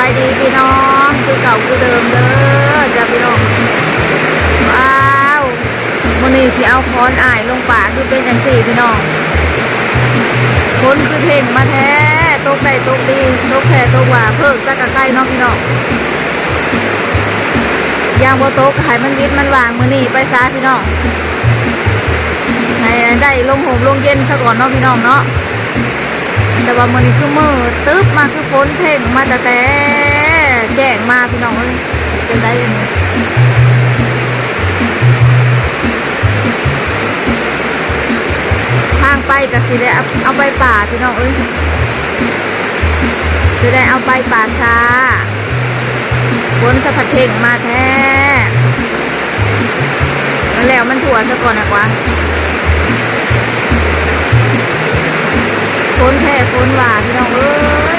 ายดีพี่น้องคือเก่าคือเดิมเด้อจ้าพี่น้องว้าวมื้อนี้สิเอาค้อนอ้ายลงป่าคือเป็นจังซี่พี่น้องฝนคือเพ่งมาแท้ตกได้ตกดีตกแท้ตกว่าเพิ่งจักกะไก่เนาะพี่น้องยางบ่ตกให้มันวิดมันวางมื้อนี้ไปซะพี่น้องให้ได้ลงห่มลงเย็นซะก่อนเนาะพี่น้องเนาะแต่ว่ามื้อนี้คือมืดตึ๊บมาคือฝนเพ่งมาแต่แจ้งมาพี่น้องเอ้ยเป็นไรกันเนี่ยทางไปก็สิได้เอาไปป่าพี่น้องเอ้ยสิได้เอาไปป่าช้าฝนสะพัดเพ่งมาแท้แล้วมันถั่วซะก่อนนะกว่าฝนแท้ฝนหวานพี่น้องเอ้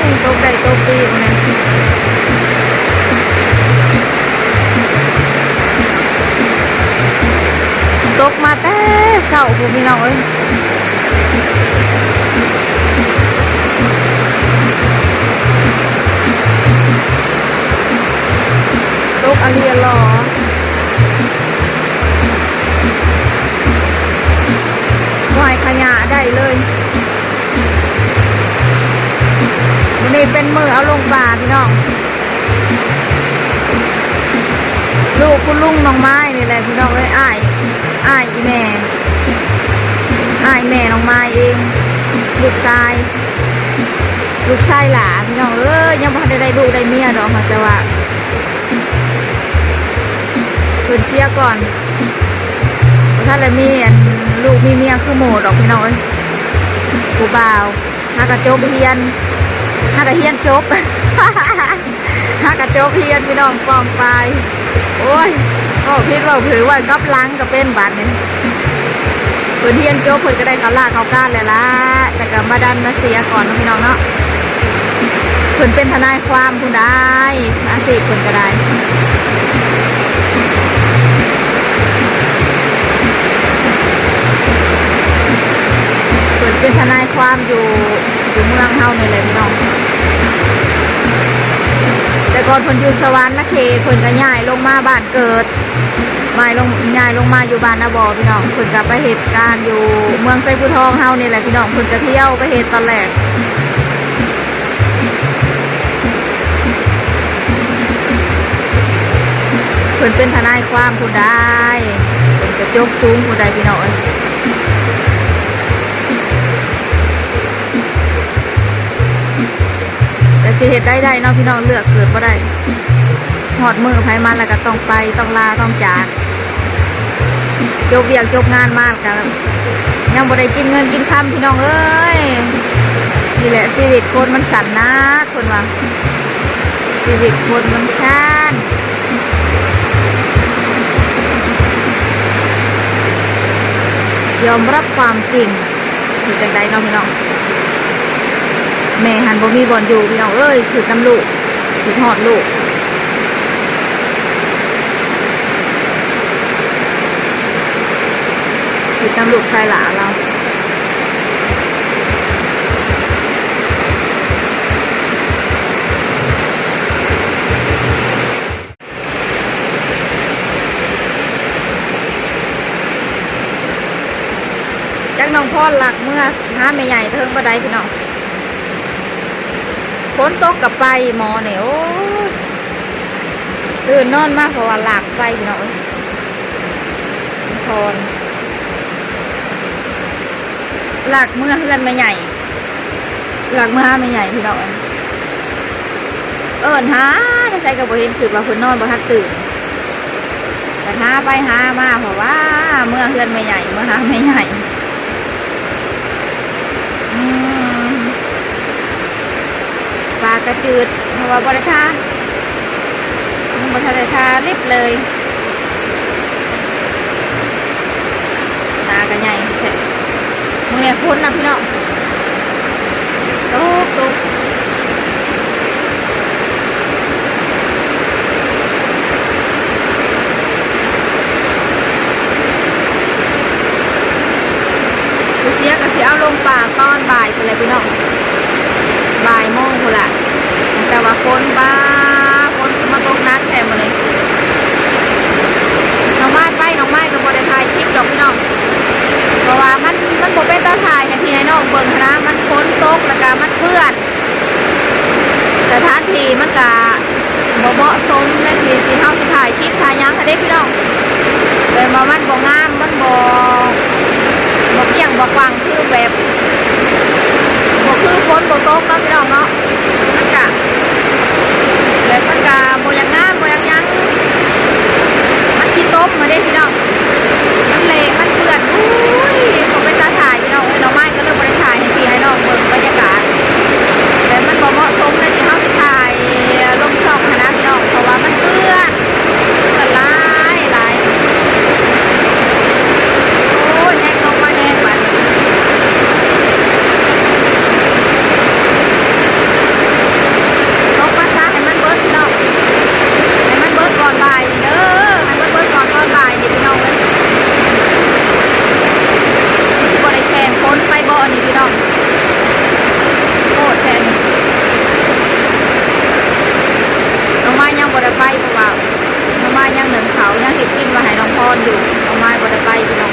ยตกได้ตกดีนะตกมาแต่เศร้าพี่น้องเอ้ยตกอเลียหรอวายขยะได้เลยวันนี้เป็นมือเอาลงป่าพี่น้องลูกคุณลุงน้องไม้นี่แหละพี่น้องเอ้ยอ้ายอีแม่น้องไม้เองลูกชายหลานพี่น้องเอ้ยยังไม่ได้ลูกได้เมียดอกมาแต่ว่าเพิ่นเสียก่อนถ้าเลยมีลูกมีเมียคือโหมดดอกพี่น้องเอ้ยผู้บ่าวหากระโจบเฮียนหากระเฮียนจบหากระโจบเฮียนพี่น้องปลอมไปโอ้ยก็พิดว่าถือว่ากับล้างก็เป็นบาดนี่เพิ่นเฮียนจบเพิ่นก็ได้เขาล่าเขาก้านแล้วล่ะแต่ก็มาดันมาเสียก่อนพี่น้องเนาะเพิ่นเป็นทนายความคุณได้อาชีพเพิ่นก็ได้เพิ่นเป็นทนายความอยู่เมืองเฮานี่แหละพี่น้องแต่ก่อนเพิ่นอยู่สวรรค์นะเขตเพิ่นก็ย้ายลงมาบ้านเกิดย้ายลงมาอยู่บ้านนาบอพี่น้องเพิ่นก็ไปเหตุการณ์อยู่เมืองไซภูทองเฮานี่แหละพี่น้องเพิ่นก็เที่ยวไปเหตุตอนแรกเพิ่นเป็นทนายความผู้ได้เพิ่นก็จบสูงผู้ใดพี่น้องแต่สิเฮ็ดได้เนาะพี่น้องเลือกเกิดบ่ได้หอดมือไผมาแล้วก็ต้องไปต้องลาต้องจากจบเวียกจบงานมากกันยังบ่ได้กินเงินกินคำพี่น้องเอ้ยนี่แหละชีวิตคนมันสั่นนะคนว่าชีวิตคนมันชันยอมรับความจริงคือจังใดเนาะพี่น้องแม่หันบ่มีบ่อนอยู่พี่น้องเอ้ยคือน้ำลูกคือหอดลูกคือน้ำลูกชายหลานเราจักน้องพ่อหลักเมื่อหาแม่ใหญ่เทิงบ่ได้พี่น้องฝนตกกับไปหมอเนี่ยโอ้ตื่นนอนมากเพราะว่าหลักไปพี่น้องพรหลักเมื่อเพื่อนแม่ใหญ่หลักเมื่อหาแม่ใหญ่พี่น้องหาได้ใส่กับบ่เห็นคือว่าคนนอนบ่ทันตื่นแต่หาไปหามาเพราะว่าเมื่อเพื่อนแม่ใหญ่เมื่อหาแม่ใหญ่ปลากระจืดเพราะว่าบริทาลิบเลยตากันใหญ่มึงเนี่ยคุ้นนะพี่น้องตุ๊กเสียก็เสียเอาลงป่าตอนบ่ายไปเลยพี่น้องบ่ายโมงคนละแต่ว่าคนบ้า บ่เหมาะสมในที่สิเฮาสิถ่ายคลิปถ่ายหยังค่ะเด้พี่น้องเลยมามันบ่งามมันบ่เกี่ยงบ่กว้างคือแบบบ่คือฝนบ่ตกเนาะพี่น้องเนาะมันก็แบบมันก็บ่อยากงามบ่อยากหยังมันขี้ตมมาเด้พี่น้องมันเละมันเปื้อนอุ้ยผมเป็นตาถ่ายพี่น้องเอ้ยน้องไม้ก็เริ่มบ่ได้ถ่ายให้พี่ให้น้องเบิ่งบรรยากาศแต่มันบ่เหมาะสมในที่เฮาสิถ่ายลงช่องหั้นนะพี่น้องเพราะว่ามันเปื้อนหลายหลายโอ้ยแห้งลงมาแห้งบัดตกมาซะให้มันเบิดพี่น้องให้มันเบิดก่อนบ่ายนี่เด้อให้มันเบิดก่อนตอนบ่ายนี่พี่น้องเอ้ยสิบ่ได้แข่งคนไปบ่นี่พี่น้องโคตรแทนน้องไม้ยังบ่ได้ไปเพราะว่าน้องไม้ยังหนึ่งเขายังเห็ดกินมาให้น้องพรอยู่น้องไม้บ่ได้ไปพี่น้อง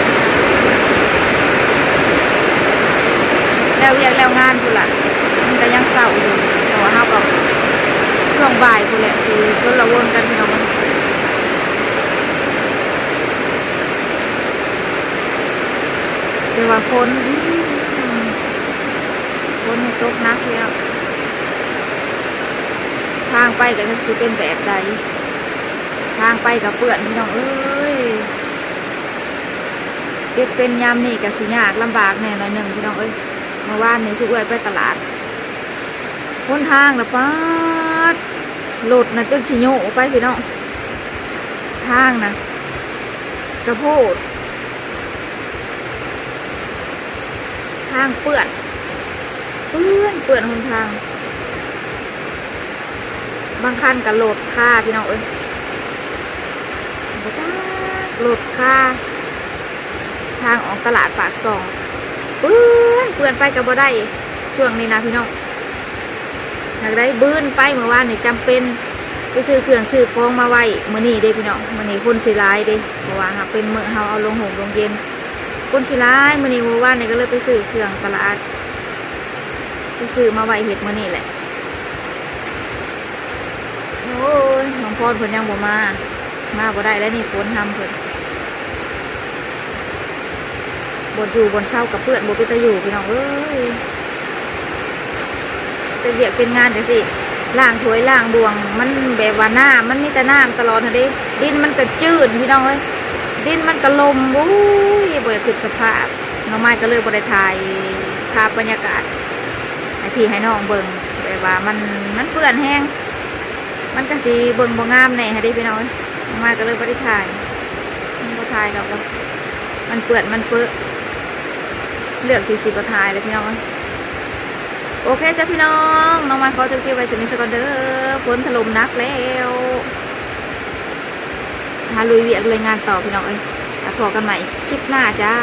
แล้วเวียกแล้วงานพุ่นล่ะมันก็ยังเศร้าอยู่แต่ว่าเฮาก็ช่วงบ่ายพุ่นแหละคือชลวนกันพี่น้องแต่ว่าฝนตกหนักแล้วทางไปก็จะสิเป็นแบบใดทางไปกับเปื้อนพี่น้องเอ้ยเจ็บเป็นยามนี่ก็สิยากลำบากแน่หน่อยหนึ่งพี่น้องเอ้ยเมื่อวานนี่สุกเอ้ยไปตลาดพ้นทางละป๊าดหลุดนะจนชิโยไปพี่น้องทางนะกระโพดทางเปื้อนหนทางบางคันกับโหลดค่าพี่น้องเอ้ยโหลดค่าทางออกตลาดปากซองเปื้อนไปกับบ่ได้ช่วงนี้นะพี่น้องอยากได้บื้นไปเมื่อวานนี่จำเป็นไปซื้อเครื่องซื้อของมาไว้มื้อนี้เด้พี่น้องมื้อนี้คนสิหลายเด้เพราะว่าหากเป็นมื้อเฮาเอาลงหงลงเย็นคนสิหลายมื้อนี้เมื่อวานนี่ก็เลยไปซื้อเครื่องตลาดไปซื้อมาไว้เฮ็ดมื้อนี้แหละโอ้ยน้องพรเพิ่นยังบ่มาบ่ได้แล้วนี่ฝนทำเพิ่นบ่อยู่บนเศร้ากับเพื่อนบ่ไปตะอยู่พี่น้องเอ้ยเป็นเวียกเป็นงานจังซี่ล้างถ้วยล้างบวงมันแบบว่าน้ำมันมีแต่น้ำตลอดหั่นเด้ดินมันก็จืดพี่น้องเอ้ยดินมันก็ลมโอ้ยบ่อยากขึ้นสภาพน้องไม้ก็เลยบ่ได้ถ่ายภาพบรรยากาศให้พี่ให้น้องเบิ่งแบบว่ามันเปื้อนแห้งมันก็สิเบิ่งบ่งามแน่หั่นเด้พี่น้องน้องไม้ก็เลยบ่ได้ถ่ายบ่ถ่ายดอกว่ามันเปื้อนมันเปื้อเลือกที่สิบถ่ายเลยพี่น้องโอเคจ้ะพี่น้องน้องไม้ขอจบคลิปไว้สนิทสักก่อนเด้อฝนถล่มหนักแล้วหาลุยเวียกลุยงานต่อพี่น้องพบกันใหม่คลิปหน้าจ้า